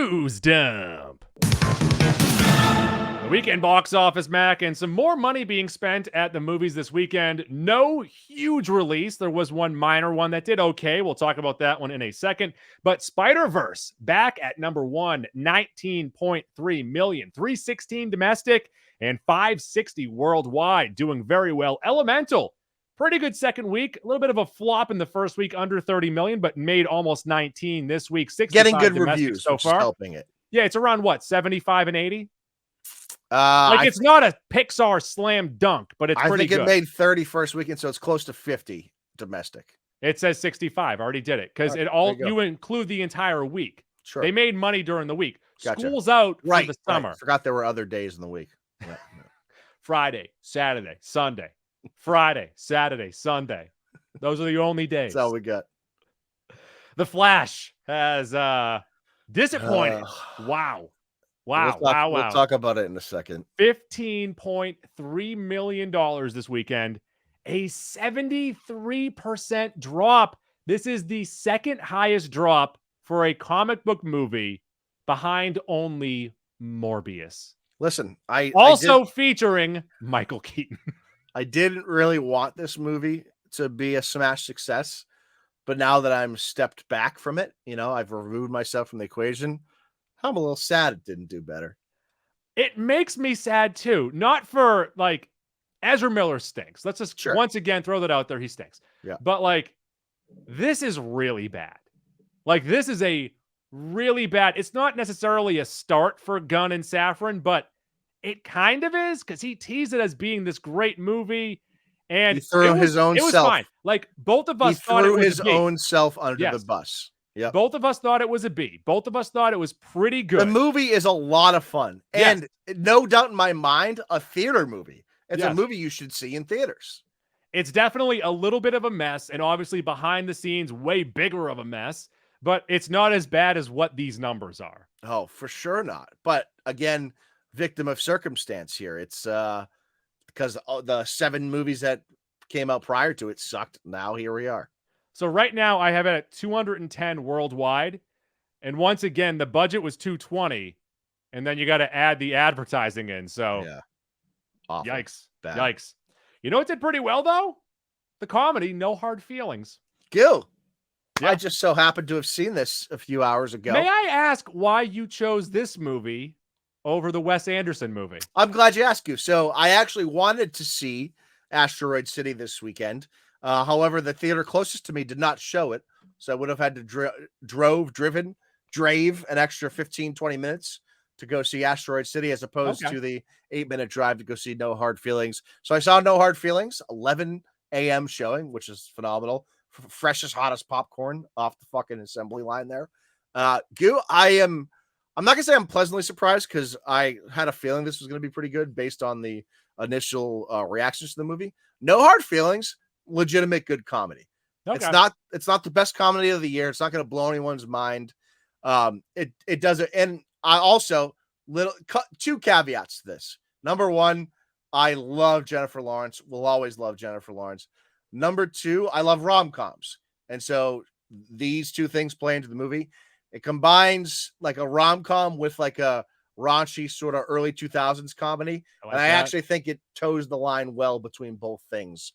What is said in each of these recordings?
News Dump. The weekend box office, Mac, and some more money being spent at the movies this weekend. No huge release. There was one minor one that did okay. We'll talk about that one in a second. But Spider-Verse back at number one, 19.3 million, 316 domestic and 560 worldwide, doing very well. Elemental, pretty good second week. A little bit of a flop in the first week, under 30 million, but made almost 19 this week. 65 getting good domestic reviews so far. Helping it. Yeah, it's around what, 75 and 80? It's not a Pixar slam dunk, but it's pretty good. I think it made 30 first weekend, so it's close to 50 domestic. It says 65. I already did it because you include the entire week. Sure. They made money during the week. Gotcha. School's out for the summer. Right. Forgot there were other days in the week. Yeah. Friday, Saturday, Sunday. Friday, Saturday, Sunday. Those are the only days. That's all we got. The Flash has disappointed. Wow. We'll talk about it in a second. $15.3 million this weekend. A 73% drop. This is the second highest drop for a comic book movie behind only Morbius. Listen, featuring Michael Keaton. I didn't really want this movie to be a smash success, but now that I'm stepped back from it, I've removed myself from the equation. I'm a little sad it didn't do better. It makes me sad too. Not for Ezra Miller stinks. Let's just once again throw that out there. He stinks. Yeah. But this is really bad. This is a really bad. It's not necessarily a start for Gunn and Safran, but it kind of is because he teased it as being this great movie. And he threw his own self. It was fine. Both of us thought it was his own self under the bus. Yeah. Both of us thought it was a B. Both of us thought it was pretty good. The movie is a lot of fun. And no doubt in my mind, a theater movie. It's a movie you should see in theaters. It's definitely a little bit of a mess. And obviously behind the scenes, way bigger of a mess. But it's not as bad as what these numbers are. Oh, for sure not. But again, victim of circumstance here. It's because the 7 movies that came out prior to it sucked. Now here we are. So right now I have it at 210 worldwide. And once again, the budget was 220. And then you got to add the advertising in. So Awful. Yikes. Bad. Yikes. You know what did pretty well though? The comedy, No Hard Feelings. Gil. Yeah. I just so happened to have seen this a few hours ago. May I ask why you chose this movie over the Wes Anderson movie? I'm glad you asked. So I actually wanted to see Asteroid City this weekend. However, the theater closest to me did not show it. So I would have had to drave an extra 15, 20 minutes to go see Asteroid City as opposed to the 8-minute drive to go see No Hard Feelings. So I saw No Hard Feelings, 11 a.m. showing, which is phenomenal. Freshest, hottest popcorn off the fucking assembly line there. Goo, I'm not going to say I'm pleasantly surprised because I had a feeling this was going to be pretty good based on the initial reactions to the movie. No Hard Feelings, legitimate good comedy. Okay. It's not the best comedy of the year. It's not going to blow anyone's mind. It does it. And I also two caveats to this. Number one, I love Jennifer Lawrence. Will always love Jennifer Lawrence. Number two, I love rom-coms. And so these two things play into the movie. It combines a rom-com with a raunchy sort of early 2000s comedy. I actually think it toes the line well between both things.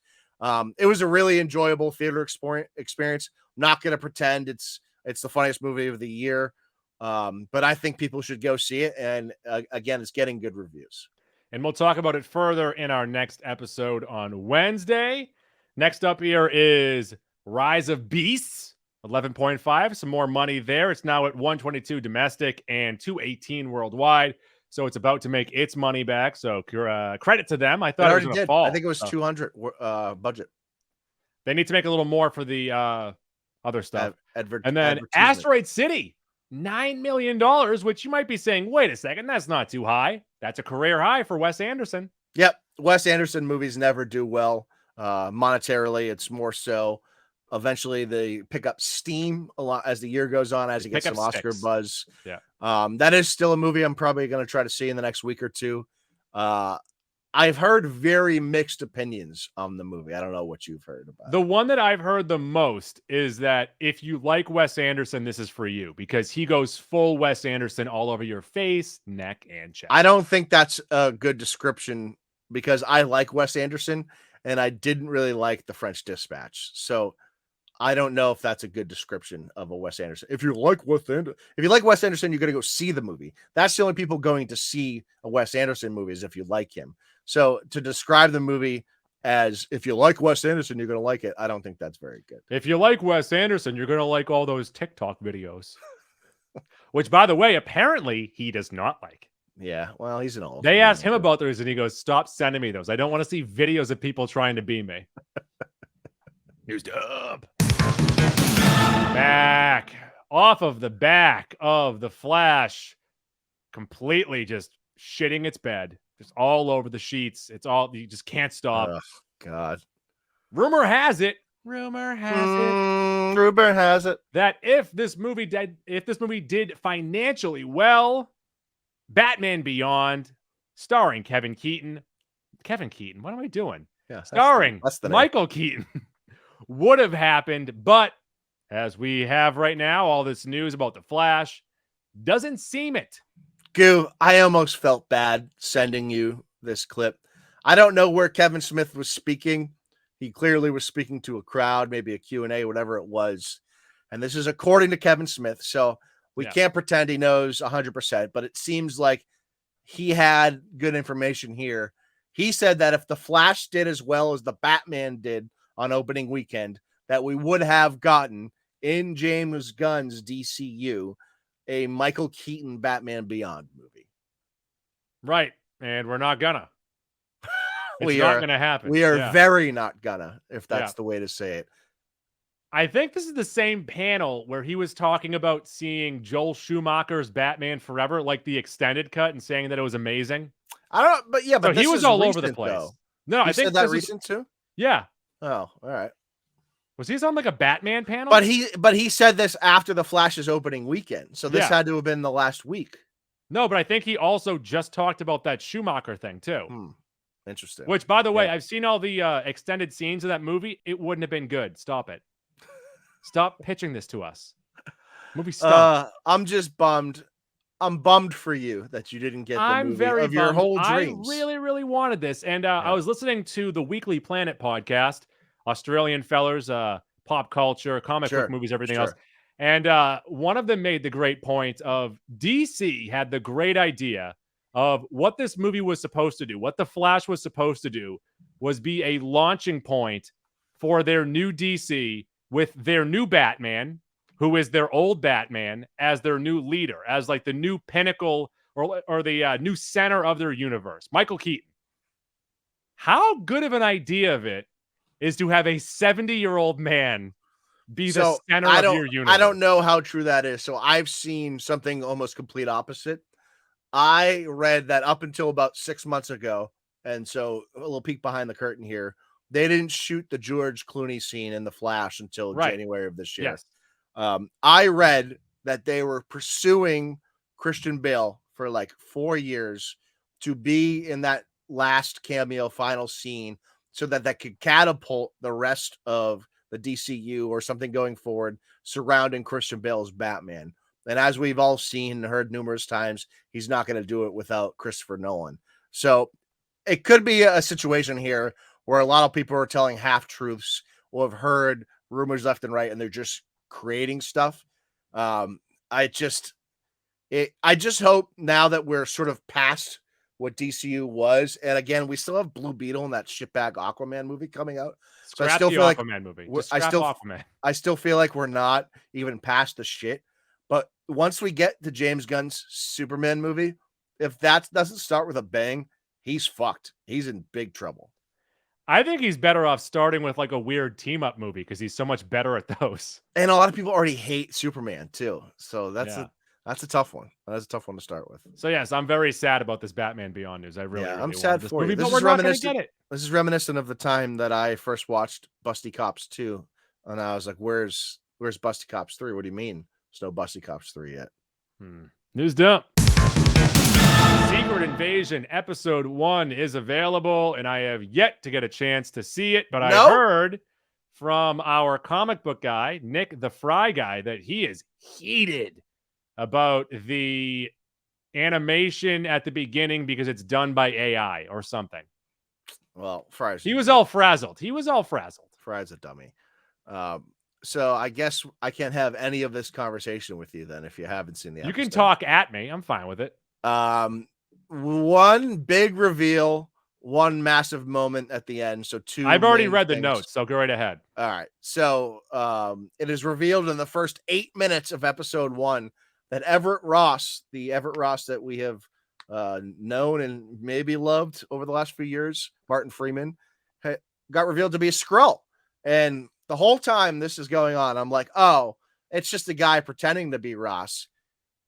It was a really enjoyable theater experience. I'm not going to pretend it's the funniest movie of the year. But I think people should go see it. And again, it's getting good reviews. And we'll talk about it further in our next episode on Wednesday. Next up here is Rise of Beasts, 11.5. Some more money there. It's now at 122 domestic and 218 worldwide. So it's about to make its money back. So credit to them. I thought it was going to fall. I think it was 200 budget. They need to make a little more for the other stuff. And then Asteroid City, $9 million, which you might be saying, wait a second, that's not too high. That's a career high for Wes Anderson. Yep. Wes Anderson movies never do well. Monetarily, it's more so eventually they pick up steam a lot as the year goes on, as he gets some Oscar buzz. Yeah. That is still a movie I'm probably going to try to see in the next week or two. I I've heard very mixed opinions on the movie. I don't know what you've heard about The it. one that I've heard the most is that if you like Wes Anderson, this is for you because he goes full Wes Anderson all over your face, neck, and chest. I don't think that's a good description because I like Wes Anderson and I didn't really like The French Dispatch. So I don't know if that's a good description of a Wes Anderson. If you like Wes Anderson, you're going to go see the movie. That's the only people going to see a Wes Anderson movie is if you like him. So to describe the movie as if you like Wes Anderson, you're going to like it, I don't think that's very good. If you like Wes Anderson, you're going to like all those TikTok videos. Which, by the way, apparently he does not like. Yeah, well, he's an old. They asked him about those, and he goes, "Stop sending me those. I don't want to see videos of people trying to be me." News dub. Back off of the back of the Flash, completely just shitting its bed, just all over the sheets. It's all you just can't stop. Oh, God. Rumor has it that if this movie did financially well, Batman Beyond, starring Kevin Keaton. What am I doing? Yeah, starring that's the Michael Keaton would have happened, but as we have right now, all this news about the Flash doesn't seem it. Goo, I almost felt bad sending you this clip. I don't know where Kevin Smith was speaking. He clearly was speaking to a crowd, maybe a Q&A, whatever it was. And this is according to Kevin Smith. So we can't pretend he knows 100%, but it seems like he had good information here. He said that if the Flash did as well as the Batman did on opening weekend, that we would have gotten in James Gunn's DCU a Michael Keaton Batman Beyond movie. Right. And we're not gonna. It's not going to happen. We are very not gonna, if that's the way to say it. I think this is the same panel where he was talking about seeing Joel Schumacher's Batman Forever, like the extended cut, and saying that it was amazing. I don't know, but so he was all over the place. Though. No, I think that recent too. Yeah. Oh, all right. Was he on like a Batman panel? But he said this after the Flash's opening weekend, so this had to have been the last week. No, but I think he also just talked about that Schumacher thing too. Interesting. Which, by the way, I've seen all the extended scenes of that movie. It wouldn't have been good. Stop it. Stop pitching this to us. Movie stunk. I'm just bummed. I'm bummed for you that you didn't get the movie of your whole dreams. I really, really wanted this. And I was listening to the Weekly Planet podcast, Australian fellers, pop culture, comic book movies, everything else. And one of them made the great point of DC had the great idea of what this movie was supposed to do. What The Flash was supposed to do was be a launching point for their new DC with their new Batman, who is their old Batman, as their new leader, as like the new pinnacle or the new center of their universe. Michael Keaton. How good of an idea of it is to have a 70-year-old man be the center of your universe? I don't know how true that is. So I've seen something almost complete opposite. I read that up until about 6 months ago, and so a little peek behind the curtain here, they didn't shoot the George Clooney scene in The Flash until January of this year. Yes. I read that they were pursuing Christian Bale for like 4 years to be in that last cameo final scene so that could catapult the rest of the DCU or something going forward surrounding Christian Bale's Batman. And as we've all seen and heard numerous times, he's not going to do it without Christopher Nolan. So it could be a situation here where a lot of people are telling half-truths or have heard rumors left and right, and they're just creating stuff. I just hope now that we're sort of past what DCU was, and again, we still have Blue Beetle and that shitbag Aquaman movie coming out. So I still feel like Aquaman movie. I still feel like we're not even past the shit. But once we get to James Gunn's Superman movie, if that doesn't start with a bang, he's fucked. He's in big trouble. I think he's better off starting with like a weird team up movie because he's so much better at those. And a lot of people already hate Superman too. So that's a tough one. That's a tough one to start with. So yes, I'm very sad about this Batman Beyond news. I'm sad for you. But we're not going to get it. This is reminiscent of the time that I first watched Busty Cops 2. And I was like, where's Busty Cops 3? What do you mean? There's no Busty Cops 3 yet. News dump. Secret Invasion episode 1 is available, and I have yet to get a chance to see it, but I No? heard from our comic book guy, Nick the Fry guy, that he is heated about the animation at the beginning because it's done by AI or something. Well, Fry's He was all frazzled. Fry's a dummy. So I guess I can't have any of this conversation with you then if you haven't seen the episode. You can talk at me. I'm fine with it. One big reveal, one massive moment at the end. So two. I've already main read the things. notes, so go right ahead. All right. So it is revealed in the first 8 minutes of episode 1 that Everett Ross, the Everett Ross that we have known and maybe loved over the last few years, Martin Freeman, got revealed to be a Skrull. And the whole time this is going on, I'm like, oh, it's just a guy pretending to be Ross.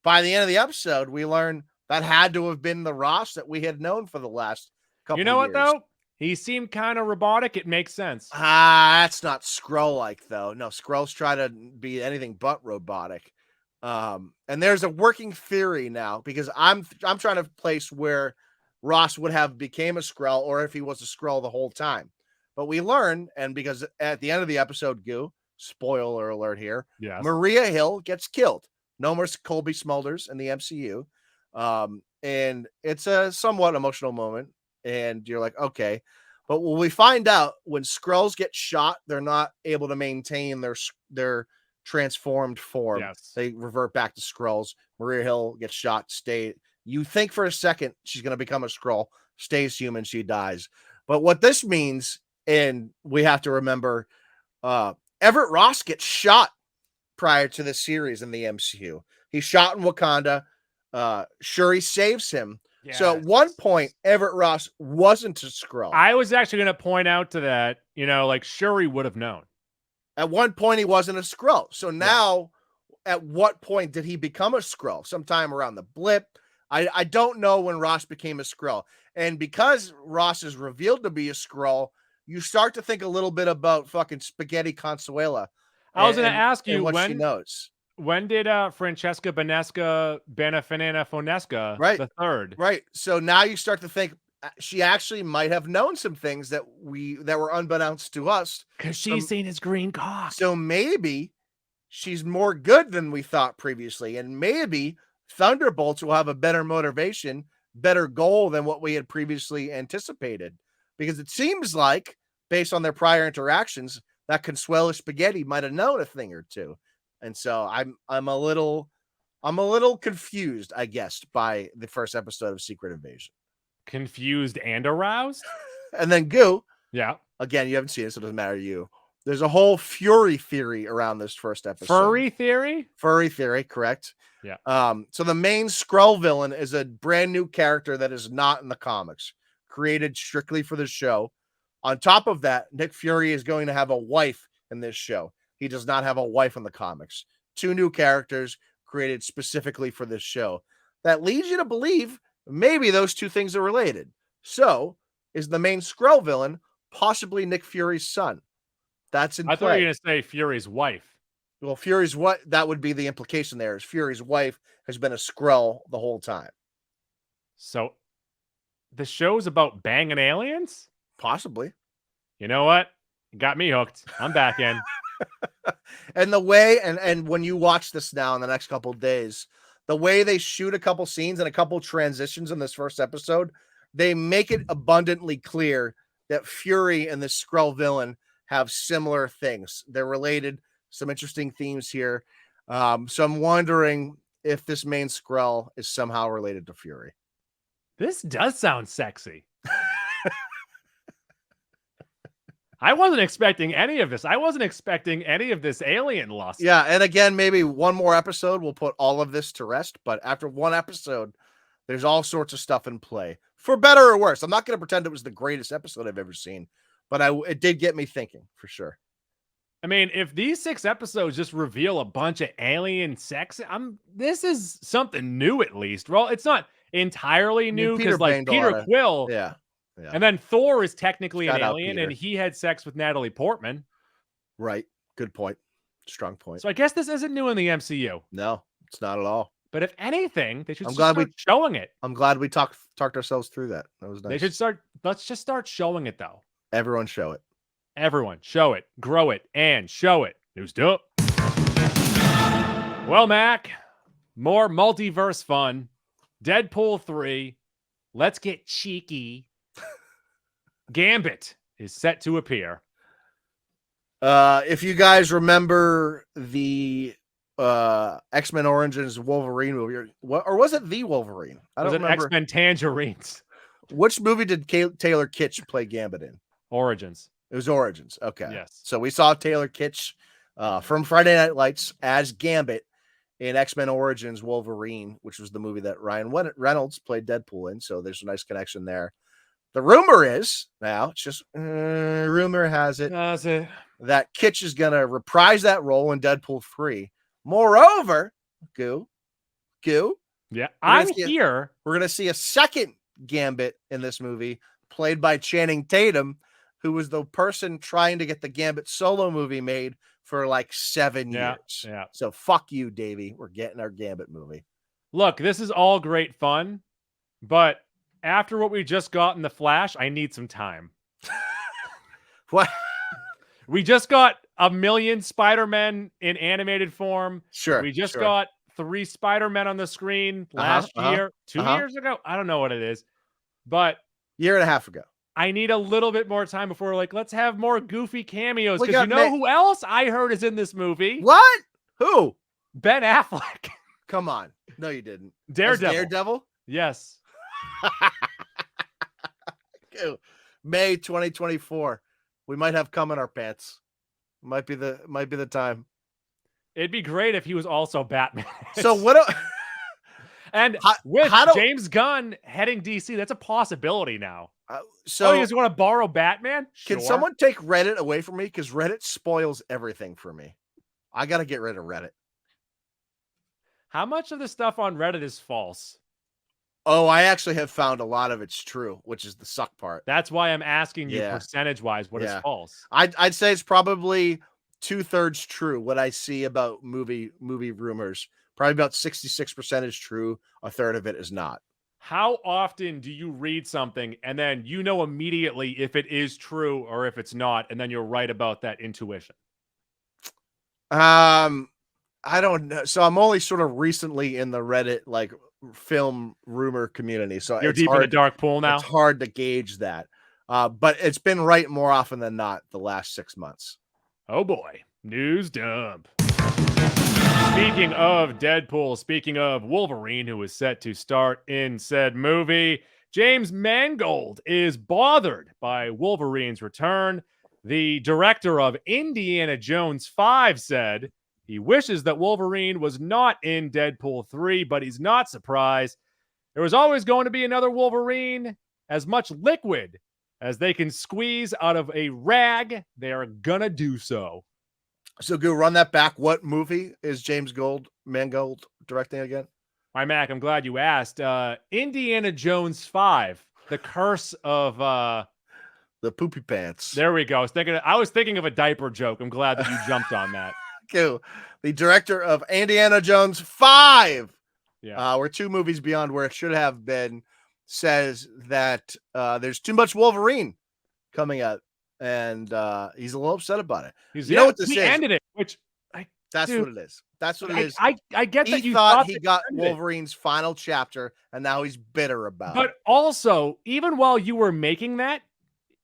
By the end of the episode, we learn that had to have been the Ross that we had known for the last couple of years. You know what, though? He seemed kind of robotic. It makes sense. That's not Skrull-like, though. No, Skrulls try to be anything but robotic. And there's a working theory now because I'm trying to place where Ross would have became a Skrull or if he was a Skrull the whole time. But we learn, and because at the end of the episode, spoiler alert here, yes. Maria Hill gets killed. No more Colby Smulders in the MCU. And it's a somewhat emotional moment. And you're like, okay. But when we find out when Skrulls get shot, they're not able to maintain their transformed form. Yes. They revert back to Skrulls. Maria Hill gets shot, you think for a second she's going to become a Skrull, stays human, she dies. But what this means, and we have to remember, Everett Ross gets shot prior to the series in the MCU. He's shot in Wakanda. Shuri saves him. Yes. So at one point, Everett Ross wasn't a Skrull. I was actually going to point out to that, like Shuri would have known. At one point, he wasn't a Skrull. So now, at what point did he become a Skrull? Sometime around the blip. I don't know when Ross became a Skrull. And because Ross is revealed to be a Skrull, you start to think a little bit about fucking Spaghetti Consuela. I was going to ask you what she knows. When did Francesca Benesca Benefanina Fonesca the third? Right. So now you start to think she actually might have known some things that were unbeknownst to us. Because she's seen his green cock. So maybe she's more good than we thought previously. And maybe Thunderbolts will have a better motivation, better goal than what we had previously anticipated. Because it seems like, based on their prior interactions, that Consuelo Spaghetti might have known a thing or two. And so I'm a little confused, I guess, by the first episode of Secret Invasion. Confused and aroused? And then Goo. Yeah. Again, you haven't seen it, so it doesn't matter to you. There's a whole Fury theory around this first episode. Furry theory? Furry theory, correct. Yeah. So the main Skrull villain is a brand new character that is not in the comics, created strictly for the show. On top of that, Nick Fury is going to have a wife in this show. He does not have a wife in the comics. 2 new characters created specifically for this show. That leads you to believe maybe those 2 things are related. So, is the main Skrull villain possibly Nick Fury's son? That's in play. I thought you were going to say Fury's wife. Well, Fury's that would be the implication there is Fury's wife has been a Skrull the whole time. So, the show's about banging aliens? Possibly. You know what? You got me hooked. I'm back in. And the way, and when you watch this now in the next couple of days, the way they shoot a couple scenes and a couple transitions in this first episode, they make it abundantly clear that Fury and the Skrull villain have similar things. They're related. Some interesting themes here. So I'm wondering if this main Skrull is somehow related to Fury. This does sound sexy. I wasn't expecting any of this. I wasn't expecting any of this alien lust. Yeah, and again, maybe one more episode will put all of this to rest. But after one episode, there's all sorts of stuff in play, for better or worse. I'm not going to pretend it was the greatest episode I've ever seen, but it did get me thinking for sure. I mean, if these 6 episodes just reveal a bunch of alien sex, this is something new at least. Well, it's not entirely new because Peter Quill. Yeah. And then Thor is technically an alien, and he had sex with Natalie Portman. Right. Good point. Strong point. So I guess this isn't new in the MCU. No, it's not at all. But if anything, they should I'm just glad start showing it. I'm glad we talked ourselves through that. That was nice. They should start. Let's just start showing it, though. Everyone show it. Everyone, show it, grow it, and show it. News up. Well, Mac, more multiverse fun. Deadpool 3. Let's get cheeky. Gambit is set to appear. If you guys remember the X-Men Origins Wolverine movie, or was it the Wolverine? I don't remember. X-Men Tangerines. Which movie did Taylor Kitsch play Gambit in? Origins. It was Origins. Okay. Yes. So we saw Taylor Kitsch from Friday Night Lights as Gambit in X-Men Origins Wolverine, which was the movie that Ryan Reynolds played Deadpool in. So there's a nice connection there. The rumor is, now it's just rumor has it that Kitsch is going to reprise that role in Deadpool 3. Moreover, Goo. Yeah, I'm here. We're going to see a second Gambit in this movie, played by Channing Tatum, who was the person trying to get the Gambit solo movie made for like 7 years. Yeah. So fuck you, Davey. We're getting our Gambit movie. Look, this is all great fun, but after what we just got in The Flash, I need some time. What? We just got 1 million Spider-Men in animated form. Sure. We just got 3 Spider-Men on the screen last year, 2 years ago. I don't know what it is, but year and a half ago. I need a little bit more time before like, let's have more goofy cameos. Because you know who else I heard is in this movie? What? Who? Ben Affleck. Come on. No, you didn't. Daredevil. Yes. May 2024. We might have cum in our pants. Might be the time. It'd be great if he was also Batman. So what? And with James Gunn heading DC, that's a possibility now. So you just want to borrow Batman? Can someone take Reddit away from me? Because Reddit spoils everything for me. I got to get rid of Reddit. How much of the stuff on Reddit is false? Oh, I actually have found a lot of it's true, which is the suck part. That's why I'm asking you percentage-wise what is false. I'd say it's probably 2/3 true. What I see about movie rumors, probably about 66% is true. 1/3 of it is not. How often do you read something and then you know immediately if it is true or if it's not, and then you're right about that intuition? I don't know. So I'm only sort of recently in the Reddit like film rumor community. So you're deep in a dark pool now. It's hard to gauge that. But it's been right more often than not the last 6 months. Oh boy. News dump. Speaking of Deadpool, speaking of Wolverine, who is set to start in said movie, James Mangold is bothered by Wolverine's return. The director of Indiana Jones 5 said he wishes that Wolverine was not in Deadpool 3, but he's not surprised. There was always going to be another Wolverine. As much liquid as they can squeeze out of a rag, they are gonna do so. So go run that back. What movie is James Mangold directing again? My Mac, I'm glad you asked. Indiana Jones 5, The Curse of the Poopy Pants. There we go. I was thinking of a diaper joke. I'm glad that you jumped on that. Cool. The director of Indiana Jones 5. Yeah. We're 2 movies beyond where it should have been, says that there's too much Wolverine coming out. And he's a little upset about it. You know what this is? He ended it, that's what it is. That's what it is. I get that you thought he got Wolverine's final chapter, and now he's bitter about it. But also, even while you were making that,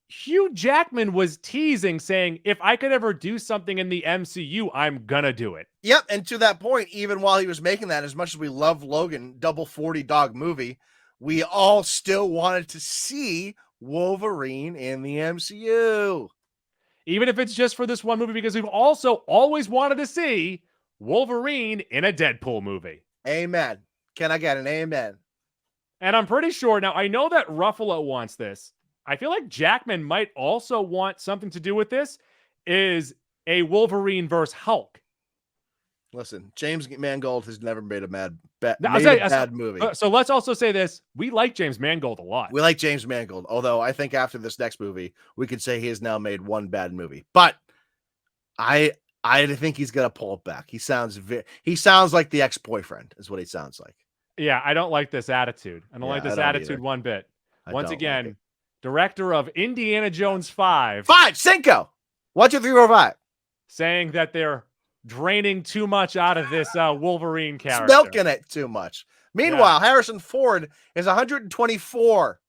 Hugh Jackman was teasing, saying, if I could ever do something in the MCU, I'm gonna do it. Yep, and to that point, even while he was making that, as much as we love Logan, double 40 dog movie, we all still wanted to see Wolverine in the MCU. Even if it's just for this one movie, because we've also always wanted to see Wolverine in a Deadpool movie. Amen. Can I get an amen? And I'm pretty sure, now I know that Ruffalo wants this. I feel like Jackman might also want something to do with this, is a Wolverine versus Hulk. Listen, James Mangold has never made a bad movie. So let's also say this. We like James Mangold a lot. We like James Mangold, although I think after this next movie, we could say he has now made one bad movie. But I I think he's gonna pull it back. He sounds like the ex-boyfriend is what he sounds like. Yeah, I don't like this attitude. I don't like this attitude either. one bit. I Once don't again, like it. director of Indiana Jones 5. 5, 1, 2, 3, 4, 5. Saying that they're draining too much out of this Wolverine character. It's milking it too much. Meanwhile, Harrison Ford is 124.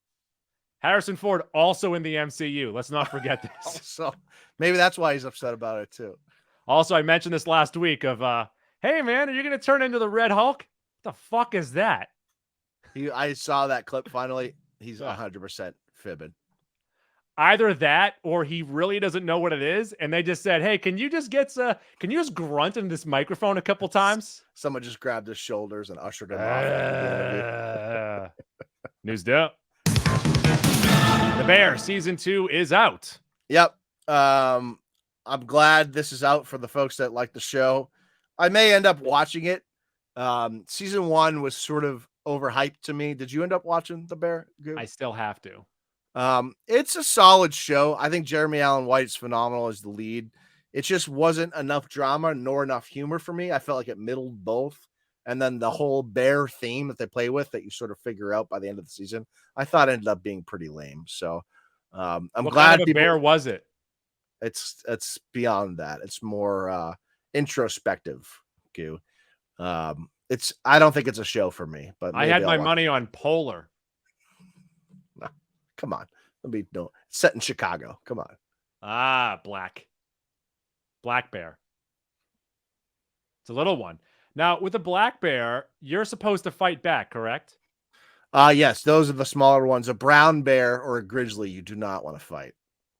Harrison Ford also in the MCU. Let's not forget this. So maybe that's why he's upset about it too. Also, I mentioned this last week of, hey man, are you going to turn into the Red Hulk? What the fuck is that? I saw that clip finally. He's 100% fibbing. Either that or he really doesn't know what it is. And they just said, hey, can you just grunt in this microphone a couple times? Someone just grabbed his shoulders and ushered him off. News up. The Bear season 2 is out. Yep. I'm glad this is out for the folks that like the show. I may end up watching it. Season 1 was sort of overhyped to me. Did you end up watching The Bear? I still have to. It's a solid show. I think Jeremy Allen White's phenomenal as the lead. It just wasn't enough drama nor enough humor for me. I felt like it middled both. And then the whole bear theme that they play with that you sort of figure out by the end of the season, I thought ended up being pretty lame. So I'm what glad kind of a bear was it? It's beyond that. It's more introspective, Goo. I don't think it's a show for me, but I had my money on Polar. No, come on. It's set in Chicago. Come on. Black bear. It's a little one. Now, with a black bear, you're supposed to fight back, correct? Yes, those are the smaller ones. A brown bear or a grizzly, you do not want to fight.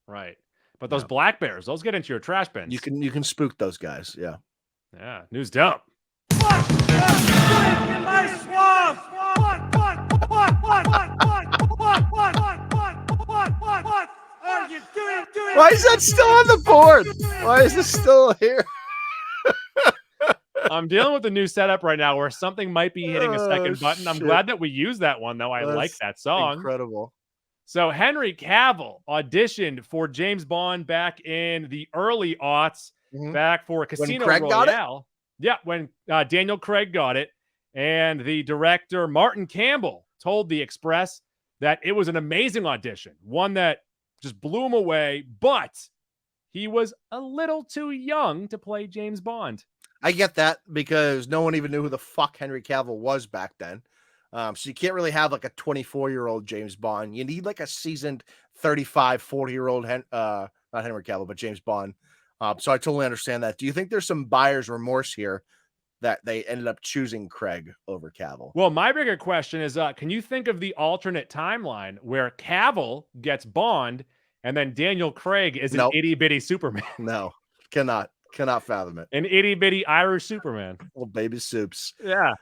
Right. But those black bears, those get into your trash bins. You can spook those guys. Yeah. Yeah. News dump. What in my swamp? What are you doing? Why is that still on the board? Why is this still here? I'm dealing with a new setup right now where something might be hitting a second button. I'm glad that we used that one, though. I like that song. Incredible. So Henry Cavill auditioned for James Bond back in the early aughts, back for Casino Royale. Yeah, when Daniel Craig got it. And the director, Martin Campbell, told The Express that it was an amazing audition, one that just blew him away, but he was a little too young to play James Bond. I get that because no one even knew who the fuck Henry Cavill was back then. So you can't really have like a 24-year-old James Bond. You need like a seasoned 35, 40-year-old, not Henry Cavill, but James Bond. So I totally understand that. Do you think there's some buyer's remorse here that they ended up choosing Craig over Cavill? Well, my bigger question is, can you think of the alternate timeline where Cavill gets Bond and then Daniel Craig is an itty-bitty Superman? No, cannot fathom it. An itty-bitty Irish Superman. Little baby soups. Yeah.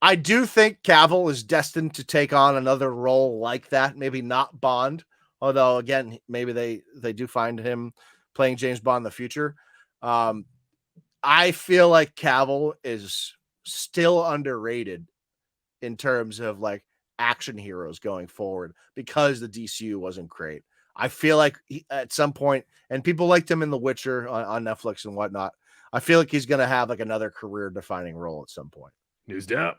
I do think Cavill is destined to take on another role like that. Maybe not Bond, although again, maybe they do find him playing James Bond in the future. I feel like Cavill is still underrated in terms of like action heroes going forward because the DCU wasn't great. I feel like at some point, and people liked him in The Witcher on Netflix and whatnot. I feel like he's going to have like another career defining role at some point. News up.